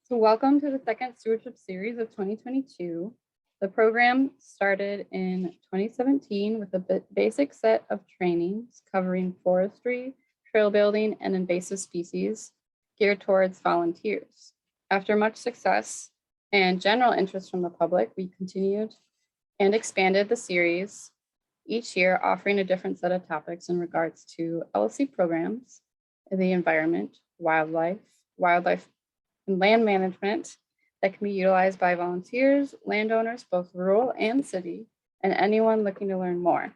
So welcome to the second stewardship series of 2022. The program started in 2017 with a basic set of trainings covering forestry, trail building, and invasive species geared towards volunteers. After much success and general interest from the public, we continued and expanded the series each year, offering a different set of topics in regards to LLC programs, the environment, wildlife and land management that can be utilized by volunteers, landowners, both rural and city, and anyone looking to learn more.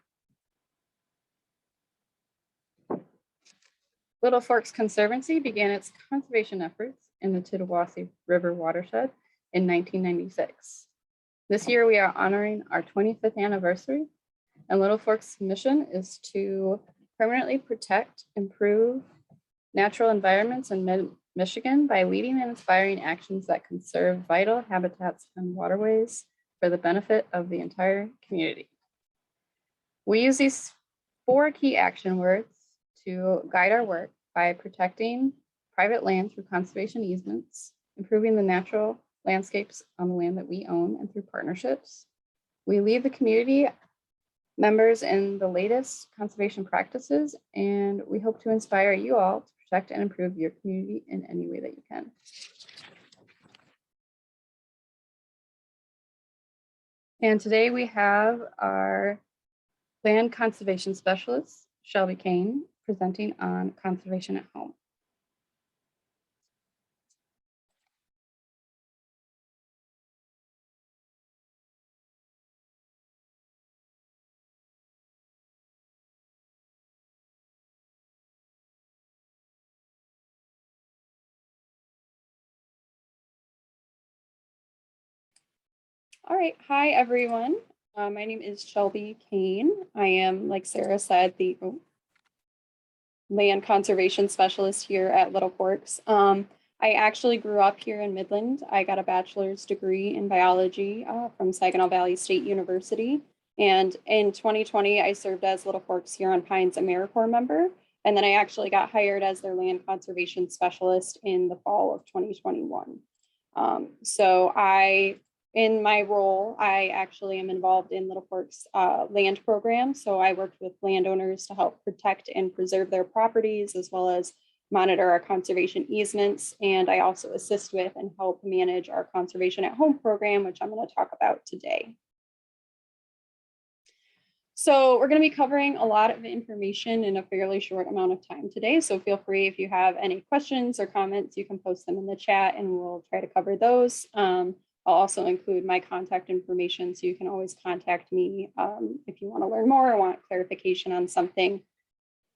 Little Forks Conservancy began its conservation efforts in the Tittabawassee River watershed in 1996. This year, we are honoring our 25th anniversary, and Little Forks' mission is to permanently protect, improve natural environments in Michigan by leading and inspiring actions that conserve vital habitats and waterways for the benefit of the entire community. We use these 4 key action words to guide our work by protecting private land through conservation easements, improving the natural landscapes on the land that we own and through partnerships. We lead the community members in the latest conservation practices, and we hope to inspire you all to protect and improve your community in any way that you can. And today we have our Land Conservation Specialist, Shelby Kane, presenting on conservation at home. All right, hi everyone. My name is Shelby Kane. I am, like Sarah said, the Land Conservation Specialist here at Little Forks. I actually grew up here in Midland. I got a bachelor's degree in biology from Saginaw Valley State University. And in 2020, I served as Little Forks Huron Pines AmeriCorps member. And then I actually got hired as their Land Conservation Specialist in the fall of 2021. In my role, I actually am involved in Little Forks land program. So I worked with landowners to help protect and preserve their properties, as well as monitor our conservation easements. And I also assist with and help manage our Conservation at Home program, which I'm going to talk about today. So we're going to be covering a lot of information in a fairly short amount of time today. So feel free, if you have any questions or comments, you can post them in the chat and we'll try to cover those. I'll also include my contact information, so you can always contact me if you want to learn more or want clarification on something.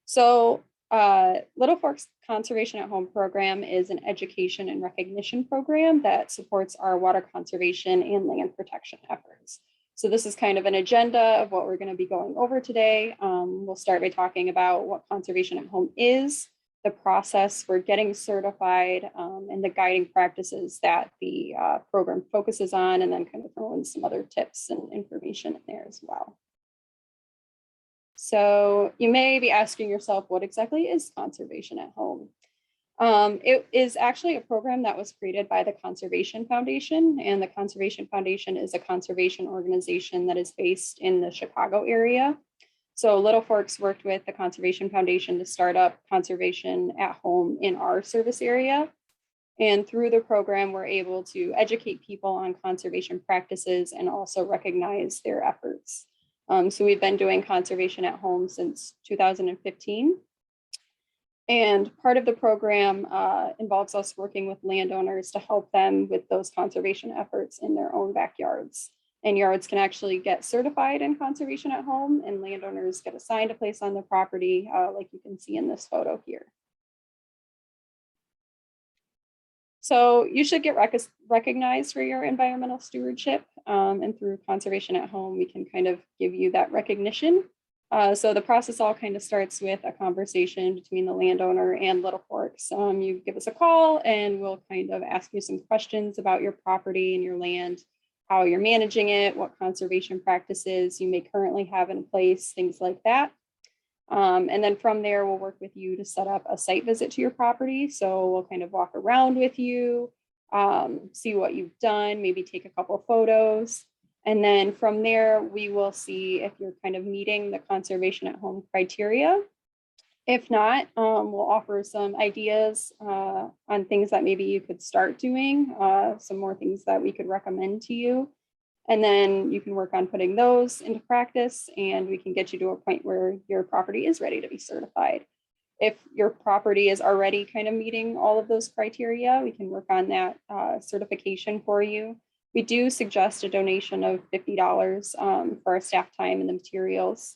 So Little Forks Conservation at Home program is an education and recognition program that supports our water conservation and land protection efforts. So this is kind of an agenda of what we're going to be going over today. We'll start by talking about what Conservation at Home is, the process for getting certified, and the guiding practices that the program focuses on, and then kind of throw in some other tips and information in there as well. So you may be asking yourself, what exactly is Conservation at Home? It is actually a program that was created by the Conservation Foundation, and the Conservation Foundation is a conservation organization that is based in the Chicago area. So Little Forks worked with the Conservation Foundation to start up Conservation at Home in our service area. And through the program, we're able to educate people on conservation practices and also recognize their efforts. So we've been doing Conservation at Home since 2015. And part of the program involves us working with landowners to help them with those conservation efforts in their own backyards. And yards can actually get certified in Conservation at Home, and landowners get assigned a place on the property, like you can see in this photo here. So you should get recognized for your environmental stewardship, and through Conservation at Home, we can kind of give you that recognition. So the process all kind of starts with a conversation between the landowner and Little Forks. You give us a call and we'll kind of ask you some questions about your property and your land, how you're managing it, what conservation practices you may currently have in place, things like that. And then from there, we'll work with you to set up a site visit to your property. So we'll kind of walk around with you, see what you've done, maybe take a couple photos. And then from there, we will see if you're kind of meeting the conservation at home criteria. If not, we'll offer some ideas on things that maybe you could start doing, some more things that we could recommend to you. And then you can work on putting those into practice, and we can get you to a point where your property is ready to be certified. If your property is already kind of meeting all of those criteria, we can work on that certification for you. We do suggest a donation of $50 for our staff time and the materials.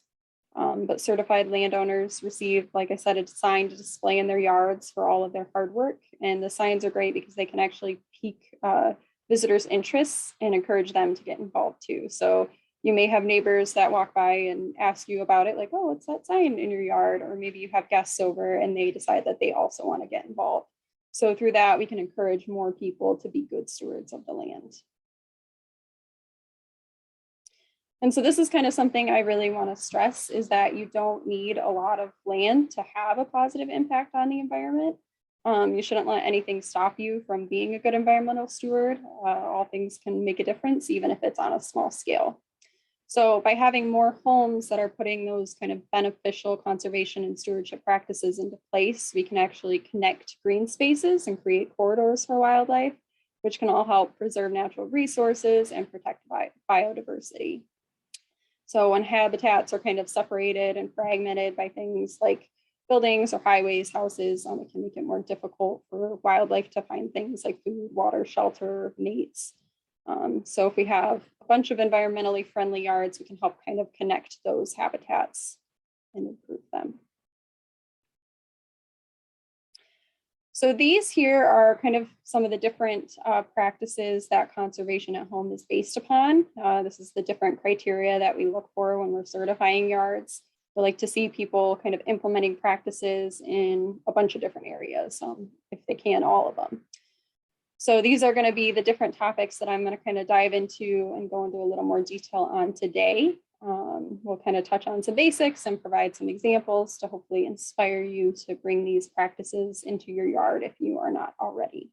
But certified landowners receive, like I said, a sign to display in their yards for all of their hard work. And the signs are great because they can actually pique visitors' interests and encourage them to get involved too. So you may have neighbors that walk by and ask you about it, like, oh, what's that sign in your yard? Or maybe you have guests over and they decide that they also want to get involved. So through that, we can encourage more people to be good stewards of the land. And so this is kind of something I really want to stress, is that you don't need a lot of land to have a positive impact on the environment. You shouldn't let anything stop you from being a good environmental steward. All things can make a difference, even if it's on a small scale. So by having more homes that are putting those kind of beneficial conservation and stewardship practices into place, we can actually connect green spaces and create corridors for wildlife, which can all help preserve natural resources and protect biodiversity. So when habitats are kind of separated and fragmented by things like buildings or highways, houses, it can make it more difficult for wildlife to find things like food, water, shelter, mates. So if we have a bunch of environmentally friendly yards, we can help kind of connect those habitats and improve them. So these here are kind of some of the different practices that conservation at home is based upon. This is the different criteria that we look for when we're certifying yards. We like to see people kind of implementing practices in a bunch of different areas, if they can, all of them. So these are going to be the different topics that I'm going to kind of dive into and go into a little more detail on today. We'll kind of touch on some basics and provide some examples to hopefully inspire you to bring these practices into your yard if you are not already.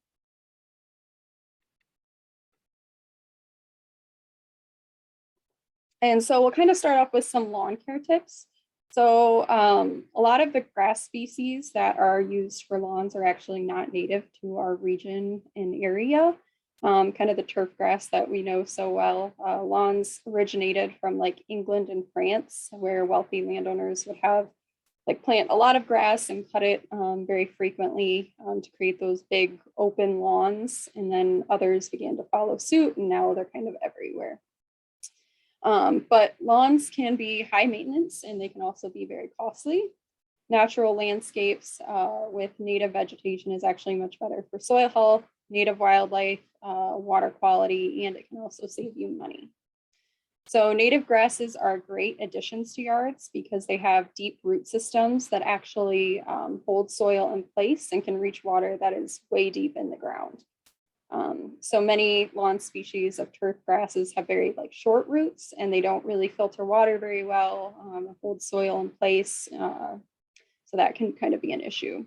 And so we'll kind of start off with some lawn care tips. So a lot of the grass species that are used for lawns are actually not native to our region and area. Kind of the turf grass that we know so well. Lawns originated from like England and France, where wealthy landowners would have plant a lot of grass and cut it very frequently to create those big open lawns. And then others began to follow suit, and now they're kind of everywhere. But lawns can be high maintenance, and they can also be very costly. Natural landscapes with native vegetation is actually much better for soil health, native wildlife, water quality, and it can also save you money. So native grasses are great additions to yards because they have deep root systems that actually hold soil in place and can reach water that is way deep in the ground. So many lawn species of turf grasses have very short roots, and they don't really filter water very well, hold soil in place. So that can kind of be an issue.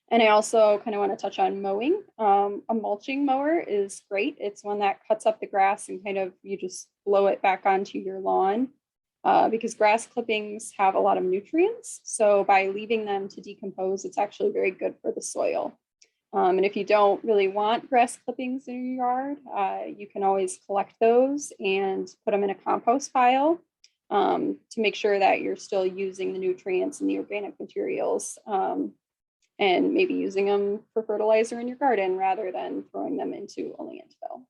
And I also kind of want to touch on mowing. A mulching mower is great. It's one that cuts up the grass and kind of you just blow it back onto your lawn because grass clippings have a lot of nutrients. So by leaving them to decompose, it's actually very good for the soil. And if you don't really want grass clippings in your yard, you can always collect those and put them in a compost pile to make sure that you're still using the nutrients and the organic materials. And maybe using them for fertilizer in your garden rather than throwing them into a landfill.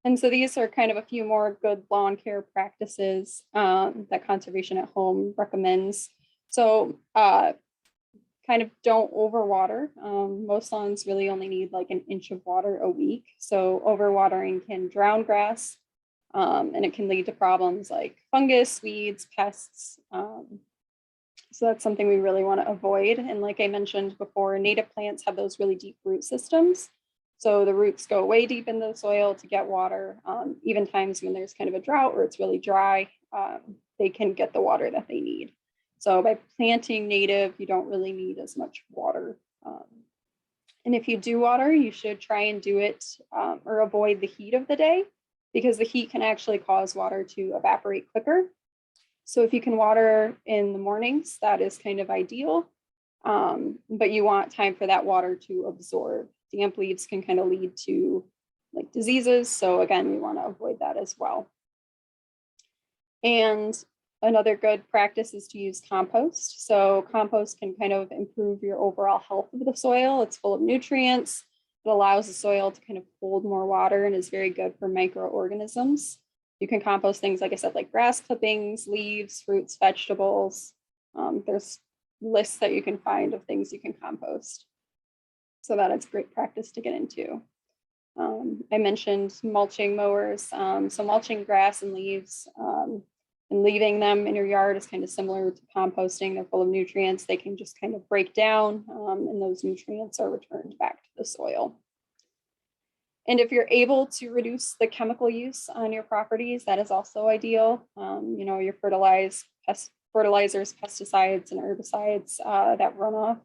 And so these are kind of a few more good lawn care practices that Conservation at Home recommends. So kind of don't overwater. Most lawns really only need an inch of water a week. So overwatering can drown grass and it can lead to problems like fungus, weeds, pests. So that's something we really want to avoid. And like I mentioned before, native plants have those really deep root systems. So the roots go way deep in the soil to get water. Even times when there's kind of a drought or it's really dry, they can get the water that they need. So by planting native, you don't really need as much water And if you do water, you should try and do it or avoid the heat of the day, because the heat can actually cause water to evaporate quicker. So if you can water in the mornings, that is kind of ideal. But you want time for that water to absorb. Damp leaves can kind of lead to like diseases. So again, we want to avoid that as well. And another good practice is to use compost. So compost can kind of improve your overall health of the soil. It's full of nutrients. It allows the soil to kind of hold more water and is very good for microorganisms. You can compost things, like I said, like grass clippings, leaves, fruits, vegetables. There's lists that you can find of things you can compost. So that is great practice to get into. I mentioned mulching mowers. So mulching grass and leaves and leaving them in your yard is kind of similar to composting. They're full of nutrients. They can just kind of break down and those nutrients are returned back to the soil. And if you're able to reduce the chemical use on your properties, that is also ideal. Your fertilizers, pesticides, and herbicides that run off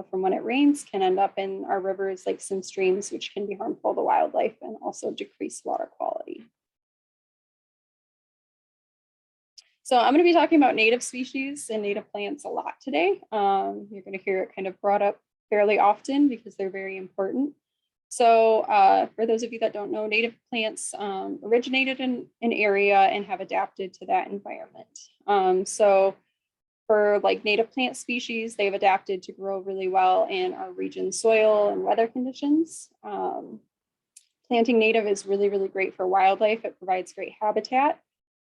from when it rains can end up in our rivers, lakes, and streams, which can be harmful to wildlife and also decrease water quality. So I'm going to be talking about native species and native plants a lot today. You're going to hear it kind of brought up fairly often because they're very important. So for those of you that don't know, native plants originated in an area and have adapted to that environment. So for like native plant species, they've adapted to grow really well in our region's soil and weather conditions. Planting native is really, really great for wildlife. It provides great habitat.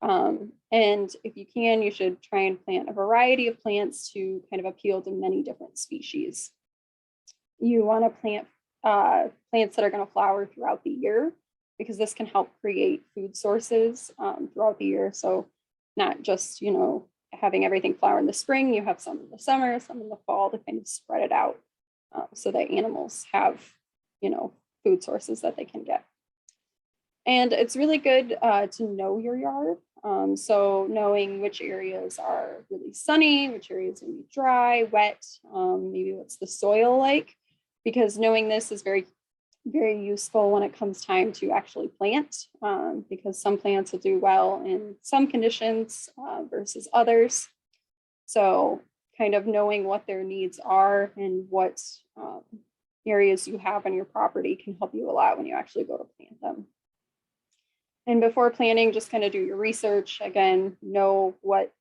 And if you can, you should try and plant a variety of plants to kind of appeal to many different species. You want to plant plants that are going to flower throughout the year, because this can help create food sources throughout the year. So not just, having everything flower in the spring, you have some in the summer, some in the fall, to kind of spread it out so that animals have, food sources that they can get. And it's really good to know your yard. So knowing which areas are really sunny, which areas are going to be dry, wet, maybe what's the soil like, because knowing this is very, very useful when it comes time to actually plant, because some plants will do well in some conditions versus others. So kind of knowing what their needs are and what areas you have on your property can help you a lot when you actually go to plant them. And before planting, just kind of do your research. Again, know what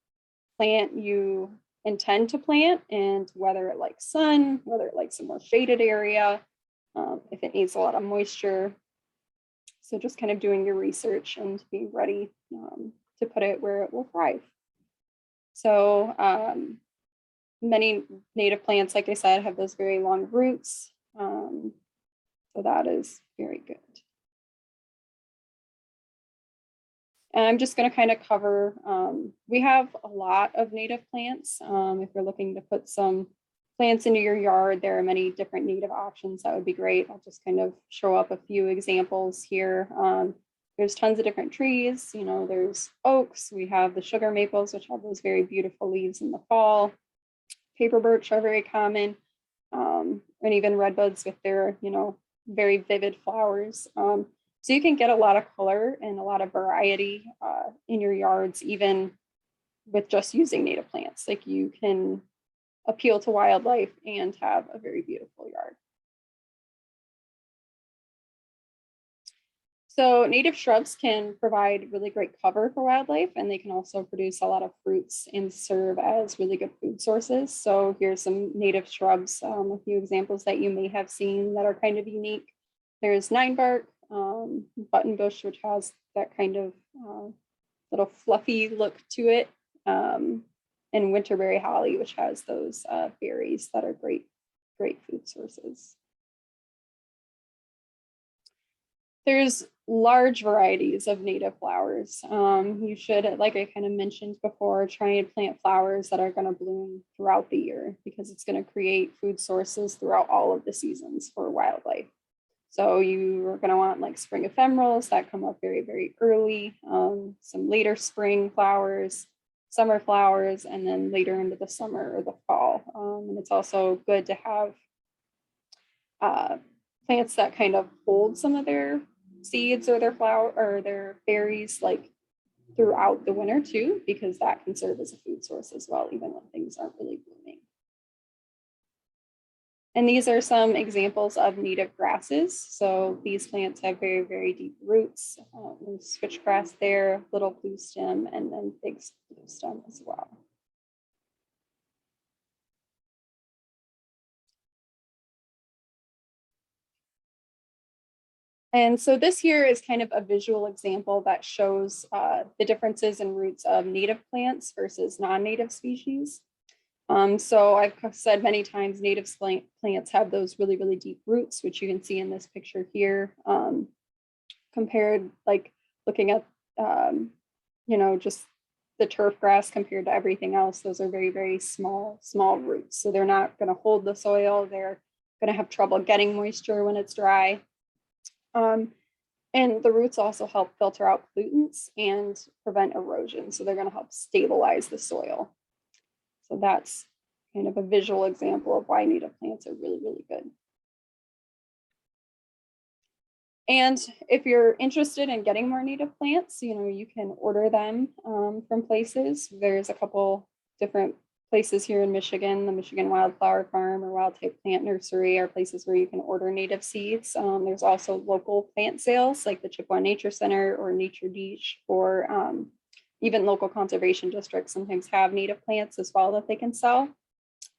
plant you intend to plant and whether it likes sun, whether it likes a more shaded area, if it needs a lot of moisture. So just kind of doing your research and being ready to put it where it will thrive. So many native plants, like I said, have those very long roots. So that is very good. And I'm just going to kind of cover, we have a lot of native plants. If you're looking to put some plants into your yard, there are many different native options. That would be great. I'll just kind of show up a few examples here. There's tons of different trees. There's oaks. We have the sugar maples, which have those very beautiful leaves in the fall. Paper birch are very common. And even redbuds with their, very vivid flowers. So you can get a lot of color and a lot of variety in your yards, even with just using native plants. Like you can appeal to wildlife and have a very beautiful yard. So native shrubs can provide really great cover for wildlife, and they can also produce a lot of fruits and serve as really good food sources. So here's some native shrubs, a few examples that you may have seen that are kind of unique. There's ninebark, buttonbush, which has that kind of little fluffy look to it, and winterberry holly, which has those berries that are great food sources. There's large varieties of native flowers. You should, like I kind of mentioned before, try and plant flowers that are going to bloom throughout the year, because it's going to create food sources throughout all of the seasons for wildlife. So you are going to want like spring ephemerals that come up very, very early, some later spring flowers, summer flowers, and then later into the summer or the fall. And it's also good to have plants that kind of hold some of their seeds or their flower or their berries like throughout the winter too, because that can serve as a food source as well, even when things aren't really blooming. And these are some examples of native grasses. So these plants have very, very deep roots. Switchgrass there, little blue stem, and then big blue stem as well. And so this here is kind of a visual example that shows the differences in roots of native plants versus non-native species. So I've said many times, native plants have those really, really deep roots, which you can see in this picture here, compared like looking at, just the turf grass compared to everything else. Those are very, very small roots. So they're not going to hold the soil. They're going to have trouble getting moisture when it's dry. And the roots also help filter out pollutants and prevent erosion. So they're going to help stabilize the soil. So that's kind of a visual example of why native plants are really, really good. And if you're interested in getting more native plants, you can order them from places. There's a couple different places here in Michigan. The Michigan Wildflower Farm or Wild Type Plant Nursery are places where you can order native seeds. There's also local plant sales like the Chippewa Nature Center or Nature Beach, or even local conservation districts sometimes have native plants as well that they can sell.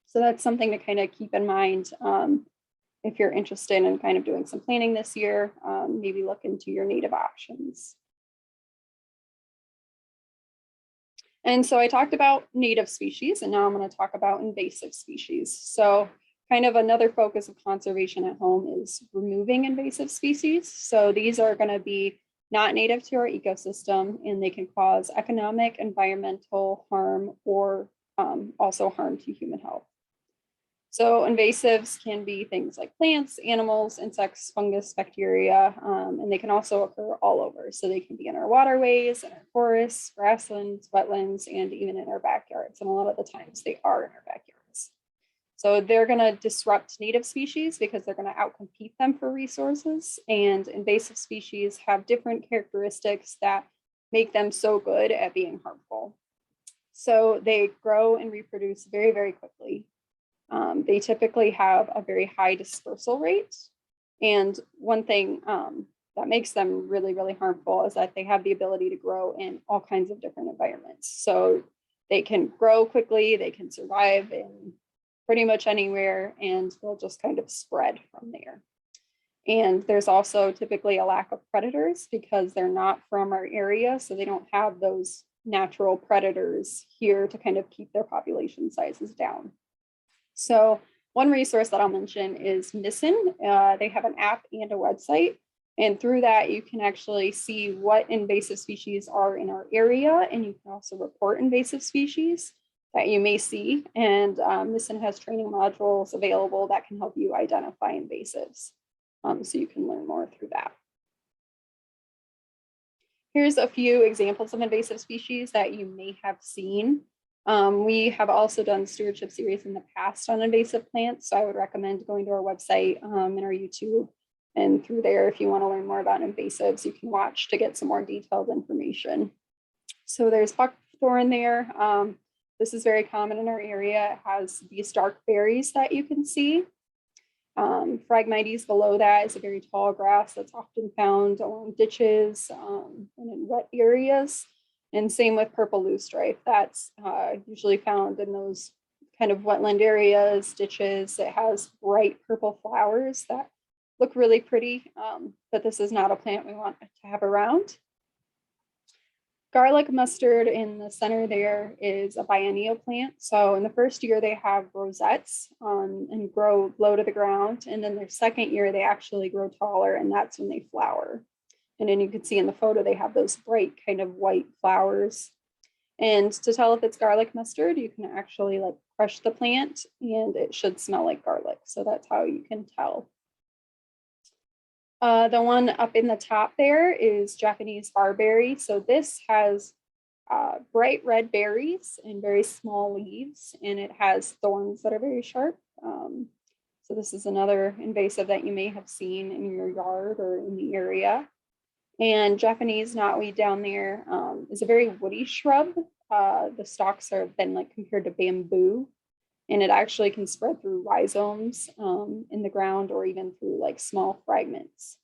So that's something to kind of keep in mind if you're interested in kind of doing some planting this year. Maybe look into your native options. And so I talked about native species, and now I'm going to talk about invasive species. So kind of another focus of conservation at home is removing invasive species. So these are going to be not native to our ecosystem, and they can cause economic, environmental harm, or also harm to human health. So invasives can be things like plants, animals, insects, fungus, bacteria, and they can also occur all over. So they can be in our waterways, in our forests, grasslands, wetlands, and even in our backyards. And a lot of the times they are in our backyards. So they're going to disrupt native species because they're going to outcompete them for resources. And invasive species have different characteristics that make them so good at being harmful. So they grow and reproduce very, very quickly. They typically have a very high dispersal rate. And one thing that makes them really, really harmful is that they have the ability to grow in all kinds of different environments. So they can grow quickly, they can survive in pretty much anywhere, and they'll just kind of spread from there. And there's also typically a lack of predators because they're not from our area. So they don't have those natural predators here to kind of keep their population sizes down. So one resource that I'll mention is Missin. They have an app and a website. And through that, you can actually see what invasive species are in our area. And you can also report invasive species that you may see. And Missin has training modules available that can help you identify invasives. So you can learn more through that. Here's a few examples of invasive species that you may have seen. We have also done stewardship series in the past on invasive plants. So I would recommend going to our website and our YouTube, and through there, if you want to learn more about invasives, you can watch to get some more detailed information. So there's buckthorn there. This is very common in our area. It has these dark berries that you can see. Phragmites below that is a very tall grass that's often found along ditches and in wet areas. And same with purple loosestrife. That's usually found in those kind of wetland areas, ditches. It has bright purple flowers that look really pretty, but this is not a plant we want to have around. Garlic mustard in the center there is a biennial plant. So in the first year, they have rosettes and grow low to the ground. And then their second year, they actually grow taller, and that's when they flower. And then you can see in the photo, they have those bright kind of white flowers. And to tell if it's garlic mustard, you can actually like crush the plant and it should smell like garlic. So that's how you can tell. The one up in the top there is Japanese barberry. So this has bright red berries and very small leaves, and it has thorns that are very sharp. So this is another invasive that you may have seen in your yard or in the area. And Japanese knotweed down there is a very woody shrub. The stalks are then like compared to bamboo, and it actually can spread through rhizomes in the ground or even through like small fragments.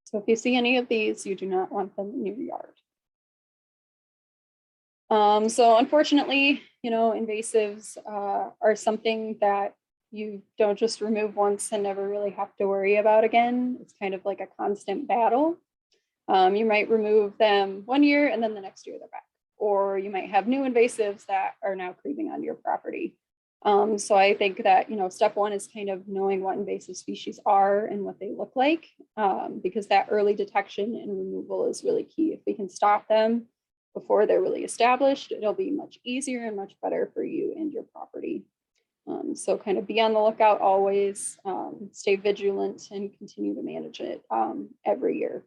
So if you see any of these, you do not want them in your yard. So unfortunately, invasives are something that you don't just remove once and never really have to worry about again. It's kind of like a constant battle. You might remove them one year and then the next year they're back. Or you might have new invasives that are now creeping on your property. So I think that, step one is kind of knowing what invasive species are and what they look like, because that early detection and removal is really key. If we can stop them before they're really established, it'll be much easier and much better for you and your property. So kind of be on the lookout always, stay vigilant and continue to manage it every year.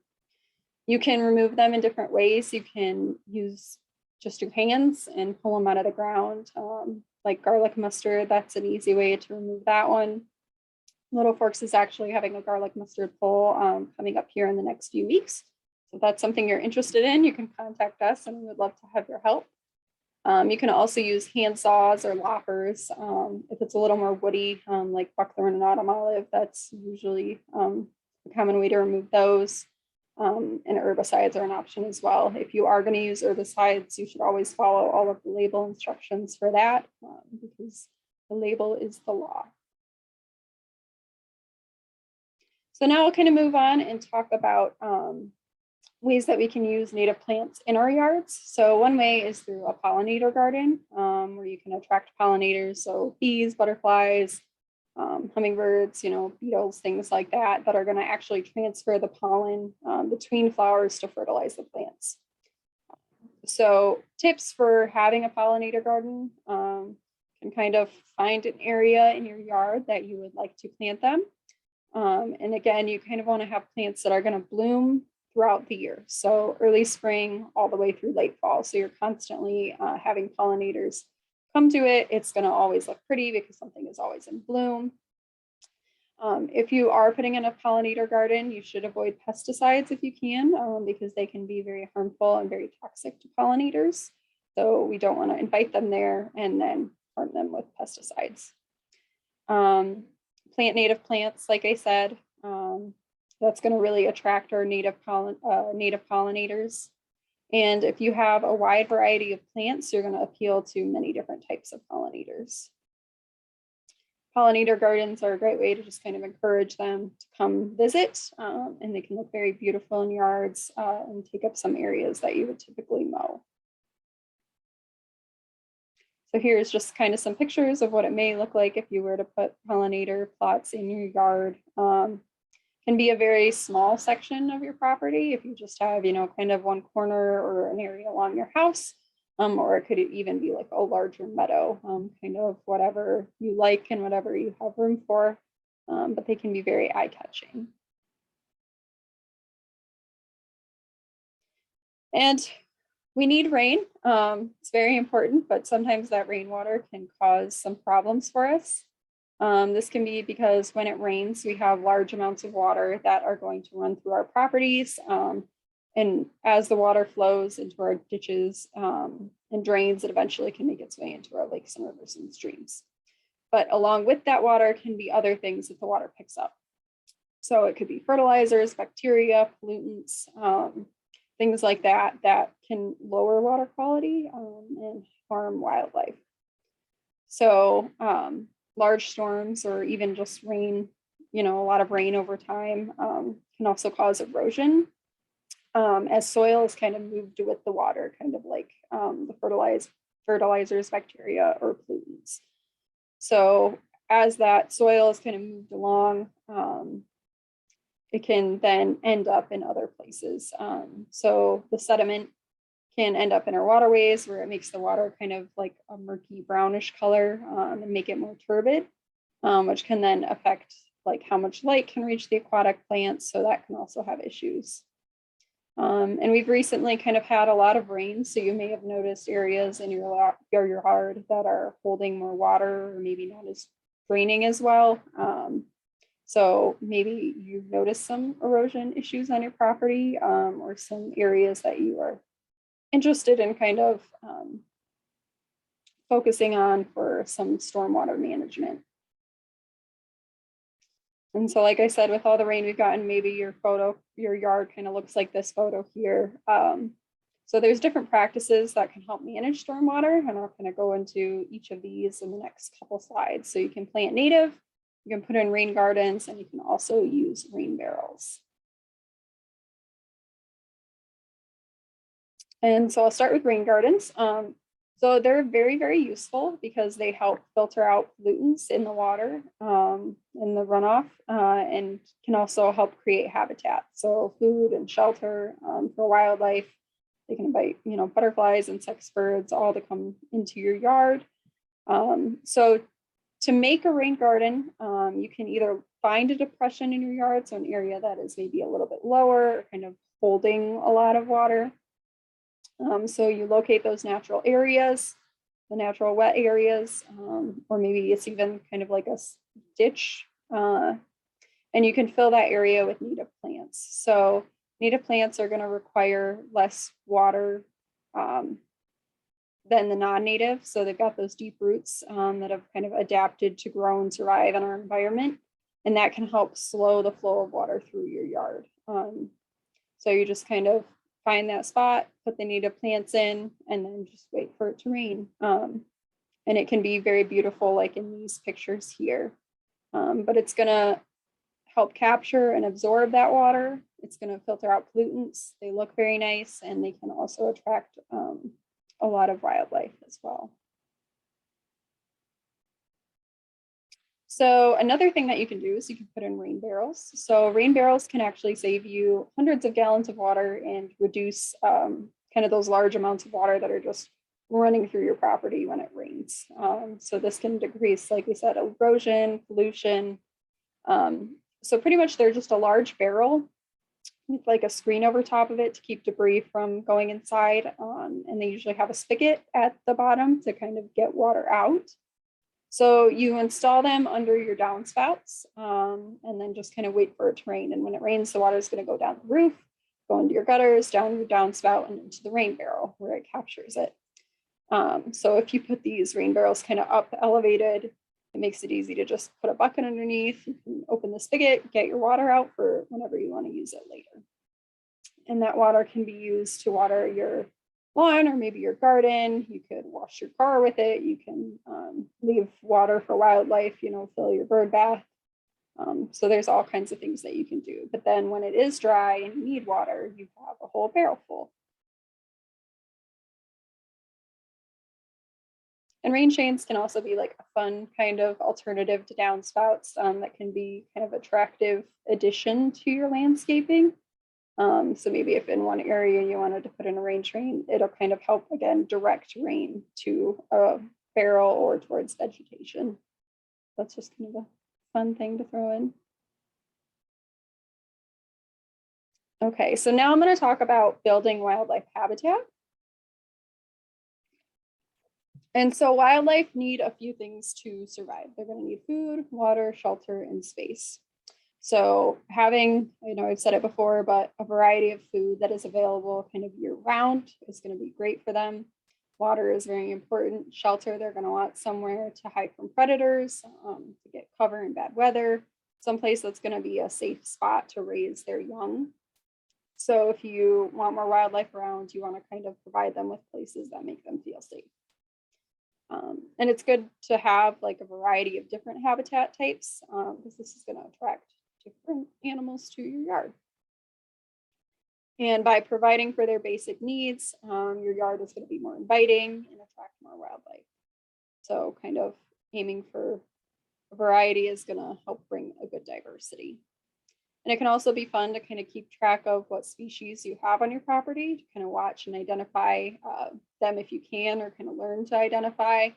You can remove them in different ways. You can use just your hands and pull them out of the ground, like garlic mustard. That's an easy way to remove that one. Little Forks is actually having a garlic mustard pull coming up here in the next few weeks. So if that's something you're interested in, you can contact us and we would love to have your help. You can also use hand saws or loppers. If it's a little more woody, like buckthorn and autumn olive, that's usually a common way to remove those. And herbicides are an option as well. If you are going to use herbicides, you should always follow all of the label instructions for that, because the label is the law. So now we'll kind of move on and talk about ways that we can use native plants in our yards. So one way is through a pollinator garden, where you can attract pollinators, so bees, butterflies, hummingbirds, beetles, things like that, that are going to actually transfer the pollen between flowers to fertilize the plants. So tips for having a pollinator garden: can kind of find an area in your yard that you would like to plant them. And again, you kind of want to have plants that are going to bloom throughout the year. So early spring all the way through late fall. So you're constantly having pollinators come to it. It's going to always look pretty because something is always in bloom. If you are putting in a pollinator garden, you should avoid pesticides if you can, because they can be very harmful and very toxic to pollinators. So we don't want to invite them there and then harm them with pesticides. Plant native plants, like I said, that's going to really attract our native pollinators. And if you have a wide variety of plants, you're going to appeal to many different types of pollinators. Pollinator gardens are a great way to just kind of encourage them to come visit, and they can look very beautiful in yards and take up some areas that you would typically mow. So here's just kind of some pictures of what it may look like if you were to put pollinator plots in your yard. Can be a very small section of your property if you just have, kind of one corner or an area along your house, or it could even be like a larger meadow, kind of whatever you like and whatever you have room for, but they can be very eye-catching. And we need rain. It's very important, but sometimes that rainwater can cause some problems for us. This can be because when it rains, we have large amounts of water that are going to run through our properties. And as the water flows into our ditches and drains, it eventually can make its way into our lakes and rivers and streams. But along with that water can be other things that the water picks up. So it could be fertilizers, bacteria, pollutants, things like that, that can lower water quality and harm wildlife. So large storms or even just rain, a lot of rain over time can also cause erosion as soil is kind of moved with the water, kind of like the fertilizers, bacteria, or pollutants. So as that soil is kind of moved along, it can then end up in other places. So the sediment can end up in our waterways where it makes the water kind of like a murky brownish color and make it more turbid, which can then affect like how much light can reach the aquatic plants. So that can also have issues. And we've recently kind of had a lot of rain. So you may have noticed areas in your yard that are holding more water or maybe not as draining as well. So maybe you've noticed some erosion issues on your property, or some areas that you are interested in kind of focusing on for some stormwater management. And so, like I said, with all the rain we've gotten, maybe your yard kind of looks like this photo here. So there's different practices that can help manage stormwater, and I'll kind of go into each of these in the next couple slides. So you can plant native, you can put in rain gardens, and you can also use rain barrels. And so I'll start with rain gardens. So they're very, very useful because they help filter out pollutants in the water, in the runoff, and can also help create habitat. So food and shelter for wildlife. They can invite, butterflies, insects, birds, all to come into your yard. So to make a rain garden, you can either find a depression in your yard, so an area that is maybe a little bit lower, or kind of holding a lot of water. So you locate those natural areas, the natural wet areas, or maybe it's even kind of like a ditch, and you can fill that area with native plants. So native plants are going to require less water than the non-native. So they've got those deep roots that have kind of adapted to grow and survive in our environment, and that can help slow the flow of water through your yard. So you just kind of find that spot, put the native plants in, and then just wait for it to rain. And it can be very beautiful, like in these pictures here. But it's gonna help capture and absorb that water. It's gonna filter out pollutants. They look very nice, and they can also attract a lot of wildlife as well. So another thing that you can do is you can put in rain barrels. So rain barrels can actually save you hundreds of gallons of water and reduce kind of those large amounts of water that are just running through your property when it rains. So this can decrease, like we said, erosion, pollution. So pretty much they're just a large barrel with like a screen over top of it to keep debris from going inside. And they usually have a spigot at the bottom to kind of get water out. So you install them under your downspouts, and then just kind of wait for it to rain. And when it rains, the water is going to go down the roof, go into your gutters, down your downspout, and into the rain barrel where it captures it. So if you put these rain barrels kind of up elevated, it makes it easy to just put a bucket underneath. You can open the spigot, get your water out for whenever you want to use it later. And that water can be used to water your lawn or maybe your garden. You could wash your car with it. You can leave water for wildlife, fill your bird bath. So there's all kinds of things that you can do. But then when it is dry and you need water, you have a whole barrel full. And rain chains can also be like a fun kind of alternative to downspouts that can be kind of attractive addition to your landscaping. So maybe if in one area you wanted to put in a rain chain, it'll kind of help, again, direct rain to a barrel or towards vegetation. That's just kind of a fun thing to throw in. Okay, so now I'm going to talk about building wildlife habitat. And so wildlife need a few things to survive. They're going to need food, water, shelter, and space. So having, I've said it before, but a variety of food that is available kind of year round is going to be great for them. Water is very important. Shelter, they're going to want somewhere to hide from predators, to get cover in bad weather, someplace that's going to be a safe spot to raise their young. So if you want more wildlife around, you want to kind of provide them with places that make them feel safe. And it's good to have like a variety of different habitat types, because this is going to attract different animals to your yard. And by providing for their basic needs, your yard is going to be more inviting and attract more wildlife. So kind of aiming for a variety is going to help bring a good diversity. And it can also be fun to kind of keep track of what species you have on your property, to kind of watch and identify them if you can, or kind of learn to identify.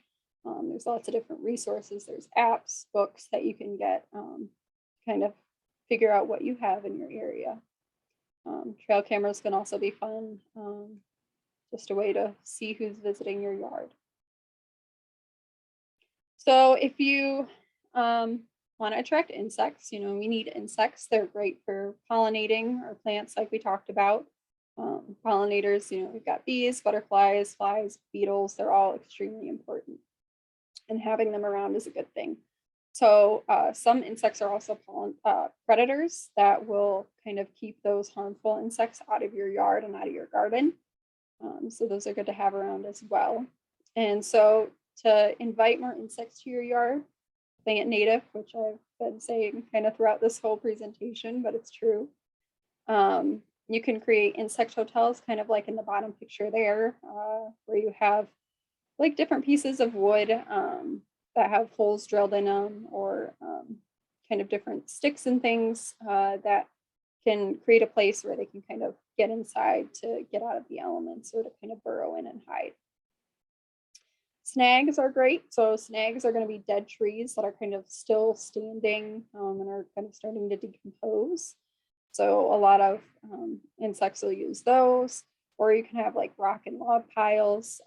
There's lots of different resources. There's apps, books that you can get, kind of figure out what you have in your area. Trail cameras can also be fun, just a way to see who's visiting your yard. So if you want to attract insects. You know, we need insects. They're great for pollinating our plants, like we talked about. Pollinators, you know, we've got bees, butterflies, flies, beetles. They're all extremely important, and having them around is a good thing. So some insects are also predators that will kind of keep those harmful insects out of your yard and out of your garden. So those are good to have around as well. And so to invite more insects to your yard, plant native, which I've been saying kind of throughout this whole presentation, but it's true. You can create insect hotels, kind of like in the bottom picture there, where you have like different pieces of wood that have holes drilled in them, or kind of different sticks and things that can create a place where they can kind of get inside to get out of the elements, or to kind of burrow in and hide. Snags are great. So snags are going to be dead trees that are kind of still standing and are kind of starting to decompose. So a lot of insects will use those, or you can have like rock and log piles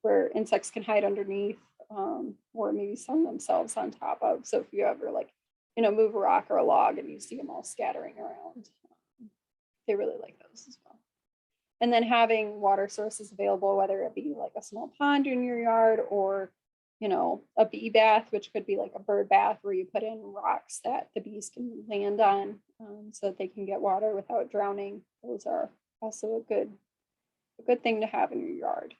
where insects can hide underneath, or maybe sun themselves on top of. So if you ever like, you know, move a rock or a log and you see them all scattering around, they really like those as well. And then having water sources available, whether it be like a small pond in your yard, or, you know, a bee bath, which could be like a bird bath where you put in rocks that the bees can land on so that they can get water without drowning. Those are also a good thing to have in your yard.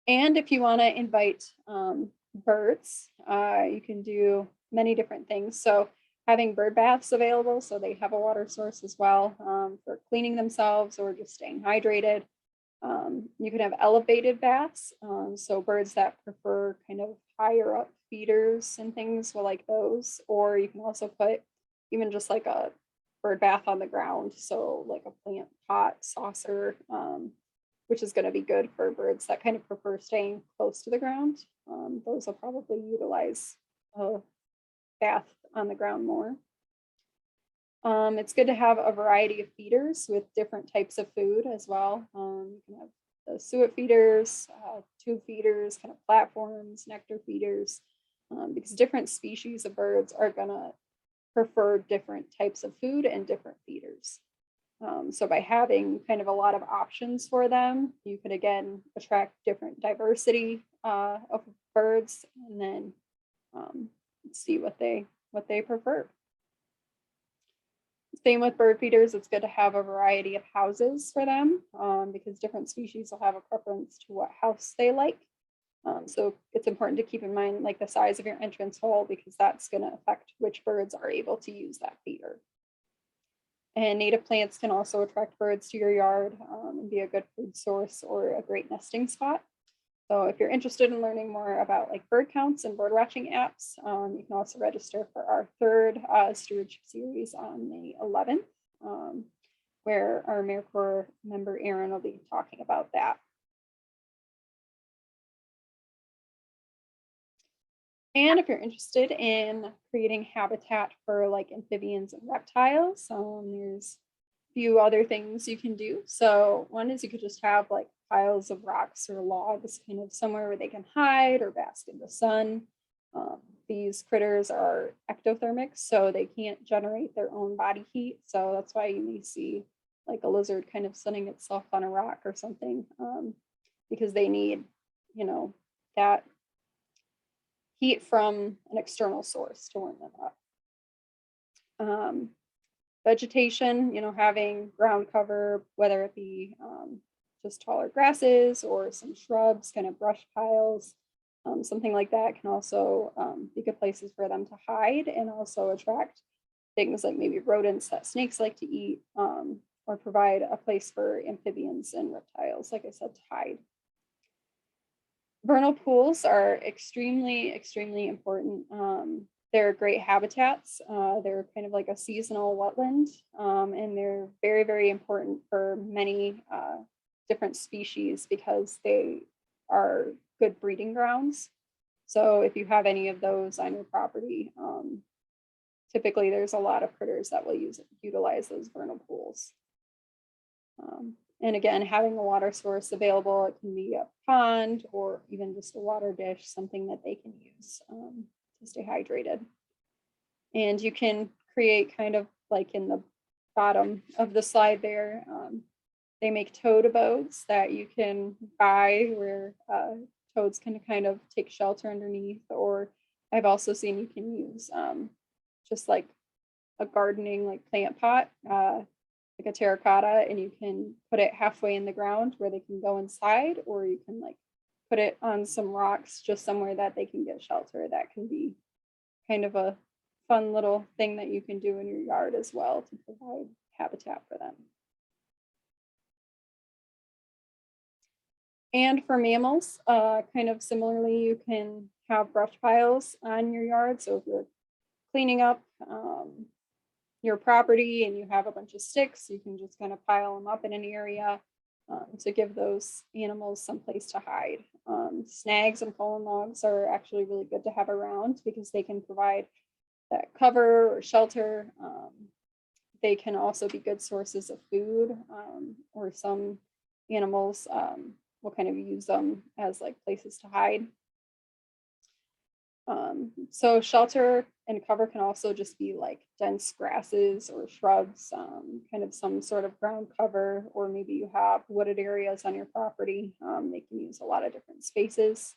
And if you want to invite birds, you can do many different things. So having bird baths available, so they have a water source as well for cleaning themselves or just staying hydrated. You can have elevated baths, so birds that prefer kind of higher up feeders and things will like those. Or you can also put even just like a bird bath on the ground, so like a plant pot saucer, which is going to be good for birds that kind of prefer staying close to the ground. Those will probably utilize a bath on the ground more. It's good to have a variety of feeders with different types of food as well. You can have the suet feeders, tube feeders, kind of platforms, nectar feeders, because different species of birds are going to prefer different types of food and different feeders. So by having kind of a lot of options for them, you could again attract different diversity of birds, and then see what they prefer. Same with bird feeders, it's good to have a variety of houses for them because different species will have a preference to what house they like. So it's important to keep in mind like the size of your entrance hole, because that's going to affect which birds are able to use that feeder. And native plants can also attract birds to your yard and be a good food source or a great nesting spot. So if you're interested in learning more about like bird counts and bird watching apps, you can also register for our third stewardship series on May 11th, where our AmeriCorps member Aaron will be talking about that. And if you're interested in creating habitat for like amphibians and reptiles, there's a few other things you can do. So one is you could just have like piles of rocks or logs kind of somewhere where they can hide or bask in the sun. These critters are ectothermic, so they can't generate their own body heat. So that's why you may see like a lizard kind of sunning itself on a rock or something, because they need, you know, that heat from an external source to warm them up. Vegetation, you know, having ground cover, whether it be just taller grasses or some shrubs, kind of brush piles, something like that can also be good places for them to hide and also attract things like maybe rodents that snakes like to eat, or provide a place for amphibians and reptiles, like I said, to hide. Vernal pools are extremely, extremely important. They're great habitats. They're kind of like a seasonal wetland, and they're very, very important for many different species because they are good breeding grounds. So if you have any of those on your property, typically there's a lot of critters that will utilize those vernal pools. And again, having a water source available, it can be a pond or even just a water dish, something that they can use to stay hydrated. And you can create kind of like in the bottom of the slide there, they make toad abodes that you can buy where toads can kind of take shelter underneath, or I've also seen you can use just like a gardening like plant pot, like a terracotta, and you can put it halfway in the ground where they can go inside, or you can like put it on some rocks just somewhere that they can get shelter. That can be kind of a fun little thing that you can do in your yard as well to provide habitat for them. And for mammals, kind of similarly, you can have brush piles on your yard. So if you're cleaning up your property and you have a bunch of sticks, you can just kind of pile them up in an area to give those animals some place to hide. Snags and fallen logs are actually really good to have around because they can provide that cover or shelter. They can also be good sources of food, or some animals will kind of use them as like places to hide. So shelter and cover can also just be like dense grasses or shrubs, kind of some sort of ground cover, or maybe you have wooded areas on your property. They can use a lot of different spaces,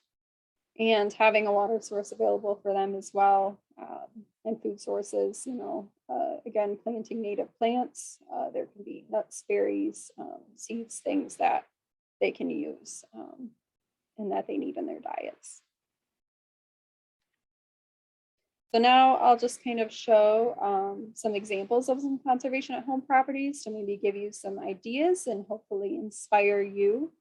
and having a water source available for them as well, and food sources, again, planting native plants. There can be nuts, berries, seeds, things that they can use and that they need in their diets. So now I'll just kind of show some examples of some conservation at home properties to maybe give you some ideas and hopefully inspire you.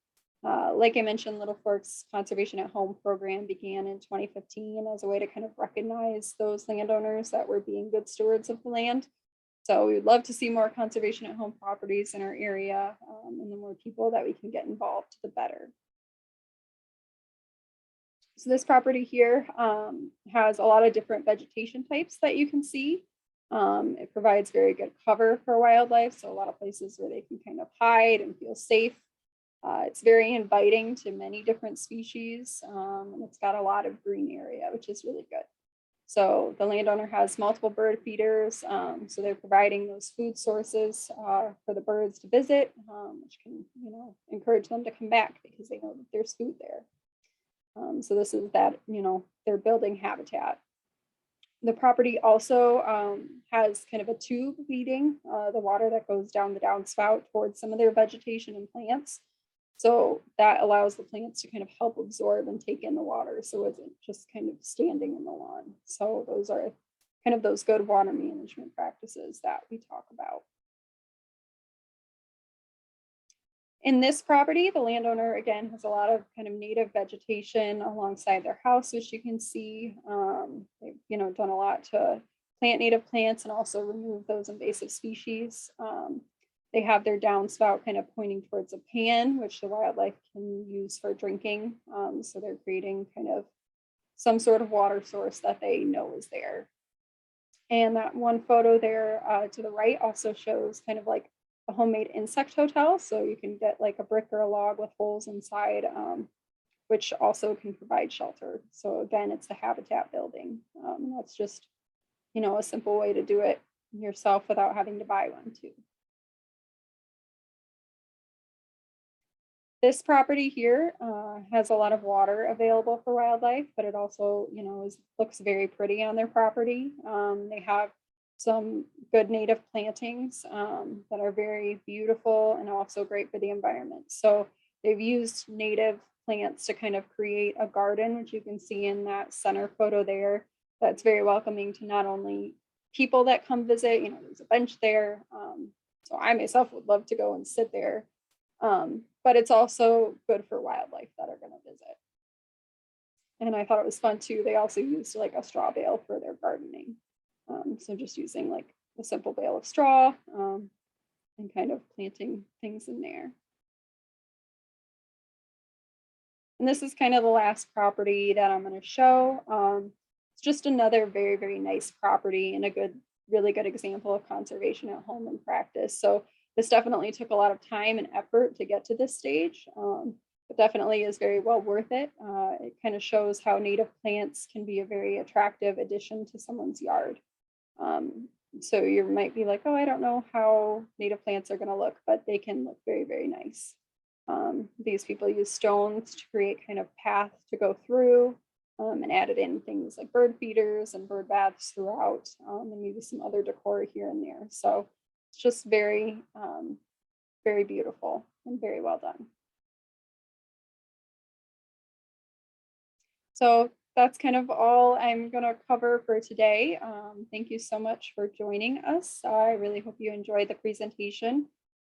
Like I mentioned, Little Fork's Conservation at Home program began in 2015 as a way to kind of recognize those landowners that were being good stewards of the land. So we would love to see more conservation at home properties in our area, and the more people that we can get involved, the better. So this property here has a lot of different vegetation types that you can see. It provides very good cover for wildlife, so a lot of places where they can kind of hide and feel safe. It's very inviting to many different species, and it's got a lot of green area, which is really good. So the landowner has multiple bird feeders, so they're providing those food sources for the birds to visit, which can, encourage them to come back because they know that there's food there. So this is that, they're building habitat. The property also has kind of a tube leading the water that goes down the downspout towards some of their vegetation and plants. So that allows the plants to kind of help absorb and take in the water, so it isn't just kind of standing in the lawn. So those are kind of those good water management practices that we talk about. In this property, the landowner, again, has a lot of kind of native vegetation alongside their house, which you can see. They've, done a lot to plant native plants and also remove those invasive species. They have their downspout kind of pointing towards a pan, which the wildlife can use for drinking. So they're creating kind of some sort of water source that they know is there. And that one photo there to the right also shows kind of like a homemade insect hotel. So you can get like a brick or a log with holes inside, which also can provide shelter. So again, it's a habitat building. That's just, a simple way to do it yourself without having to buy one too. This property here has a lot of water available for wildlife, but it also, looks very pretty on their property. They have some good native plantings that are very beautiful and also great for the environment. So they've used native plants to kind of create a garden, which you can see in that center photo there. That's very welcoming to not only people that come visit, there's a bench there. So I myself would love to go and sit there. But it's also good for wildlife that are going to visit. And I thought it was fun too. They also used like a straw bale for their gardening. So just using like a simple bale of straw and kind of planting things in there. And this is kind of the last property that I'm going to show. It's just another very, very nice property and a really good example of conservation at home in practice. So this definitely took a lot of time and effort to get to this stage, but definitely is very well worth it. It kind of shows how native plants can be a very attractive addition to someone's yard. So you might be like, oh, I don't know how native plants are going to look, but they can look very, very nice. These people use stones to create kind of path to go through, and added in things like bird feeders and bird baths throughout, and maybe some other decor here and there. So it's just very, very beautiful and very well done. So that's kind of all I'm going to cover for today. Thank you so much for joining us. I really hope you enjoyed the presentation.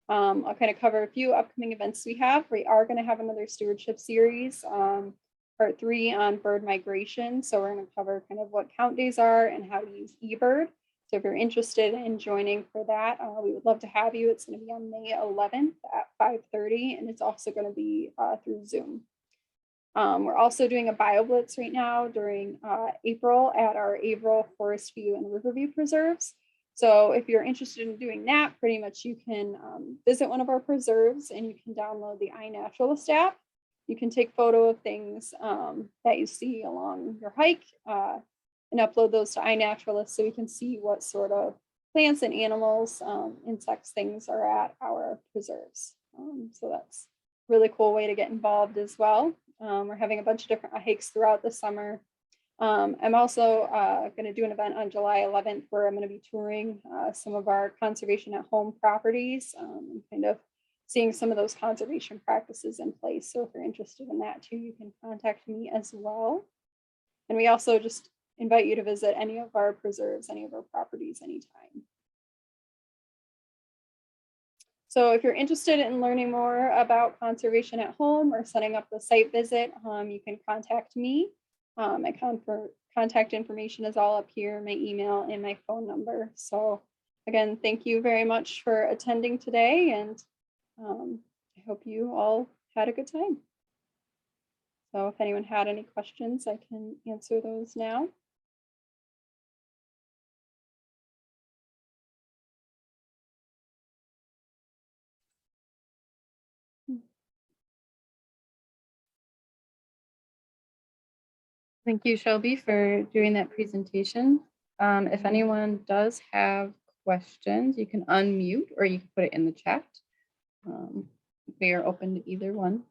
I'll kind of cover a few upcoming events we have. We are going to have another stewardship series, part 3 on bird migration. So we're going to cover kind of what count days are and how to use eBird. So if you're interested in joining for that, we would love to have you. It's going to be on May 11th at 5:30, and it's also going to be through Zoom. We're also doing a BioBlitz right now during April at our Averill, Forest View, and Riverview preserves. So if you're interested in doing that, pretty much you can visit one of our preserves and you can download the iNaturalist app. You can take photo of things that you see along your hike and upload those to iNaturalist so we can see what sort of plants and animals, insects, things are at our preserves. So that's a really cool way to get involved as well. We're having a bunch of different hikes throughout the summer. I'm also going to do an event on July 11th where I'm going to be touring some of our conservation at home properties and kind of seeing some of those conservation practices in place. So if you're interested in that too, you can contact me as well. And we also just invite you to visit any of our preserves, any of our properties anytime. So if you're interested in learning more about conservation at home or setting up the site visit, you can contact me. My contact information is all up here, my email and my phone number. So again, thank you very much for attending today, and I hope you all had a good time. So if anyone had any questions, I can answer those now. Thank you, Shelby, for doing that presentation. If anyone does have questions, you can unmute or you can put it in the chat. We are open to either one.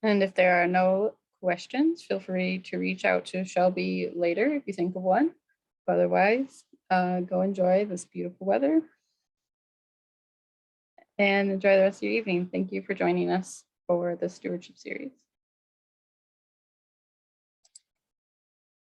And if there are no questions, feel free to reach out to Shelby later if you think of one. Otherwise, go enjoy this beautiful weather and enjoy the rest of your evening. Thank you for joining us for the stewardship series.